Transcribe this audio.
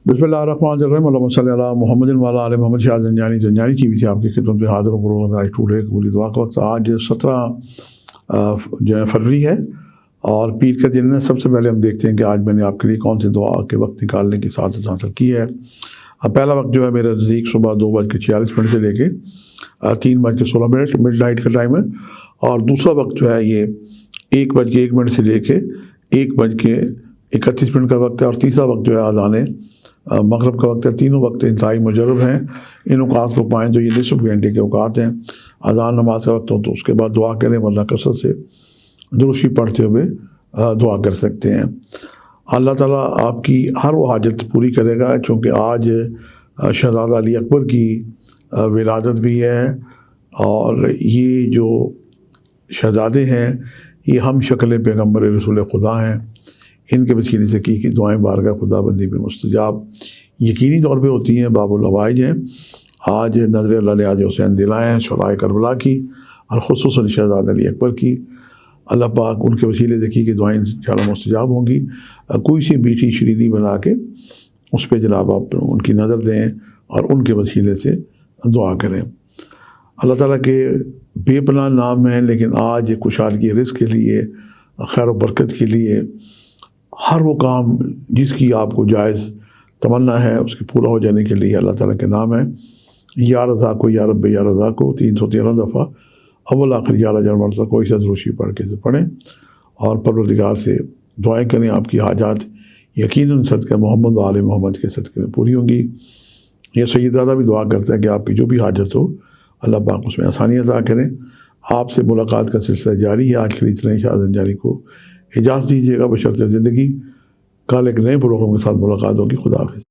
बिस्मिल्लाहिर्रहमानिर्रहीम अल्लाहुम्मा सल्ली अला मुहम्मदिन व अला आलि मोहम्मद। शाह ज़ंजानी टीवी से आपकी खिदमत में हाज़िर हूँ। प्रोग्राम आज टूडे कबूली दुआ का वक्त। आज 17 जो है फरवरी है और पीर के दिन में सबसे पहले हम देखते हैं कि आज मैंने आपके लिए कौन सी दुआ के वक्त निकालने की सादत हासिल की है। पहला वक्त जो है मेरे नज़दीक सुबह 2:46 से लेके 3:16 मिड नाइट का टाइम है, और दूसरा वक्त जो है ये 1:01 से लेके 1:31 का वक्त है, और तीसरा वक्त जो है अज़ान मगरब का वक्त है। तीनों वक्त इंतहाई मुजरब हैं। इन औकात को पाएँ तो ये निसफ घंटे के औकात हैं। अज़ान नमाज का वक्त हो तो उसके बाद दुआ करें, वरना कसरत से दुरुशी पढ़ते हुए दुआ कर सकते हैं। अल्लाह ताला आपकी हर वो हाजत पूरी करेगा, क्योंकि आज शहज़ादा अली अकबर की विलादत भी है, और ये जो शहज़ादे हैं ये हम शक्ल पैगम्बर रसूल खुदा हैं। इनके वसीले से की दुआएँ बारगाह खुदाबंदी में मुस्तजाब यकीनी तौर पे होती हैं, बाबुल हवाइज हैं। आज नज़र अल्लाह हुसैन दिलाएँ हैं शोराए करबला की, और ख़ुसूसन शहज़ादा अली अकबर की। अल्लाह पाक उनके वसीले से की दुआएँ इंशाअल्लाह मुस्तजाब होंगी। कोई सी मीठी शरीरी बना के उस पर जनाब आप उनकी नज़र दें और उनके वसीले से दुआ करें। अल्लाह ताला के बेपनाह नाम हैं, लेकिन आज कुशादगी रिज़्क़ के लिए, खैर व बरकत के लिए, हर वो काम जिसकी आपको जायज़ तमन्ना है उसके पूरा हो जाने के लिए अल्लाह ताला के नाम है। या रज़ा को, या रब्बे या रज़ा को 313 दफ़ा अव्वल आखिर या रज़ा मरज़ा को इस रोशी पढ़ के से पढ़ें, और परवरदिगार से दुआएं करें। आपकी हाजात यकीनन सदक़े मोहम्मद व आले मोहम्मद के सदक़े में पूरी होंगी। यह सैयदादा भी दुआ करता है कि आपकी जो भी हाजत हो अल्लाह पाक उसमें आसानी अता करें। आपसे मुलाकात का सिलसिला जारी है। आज के लिए इतना ही। शाह ज़ंजानी को इजाज़त दीजिएगा बशर्ते ज़िंदगी। कल एक नए प्रोग्राम के साथ मुलाकात होगी। खुदा हाफ़िज़।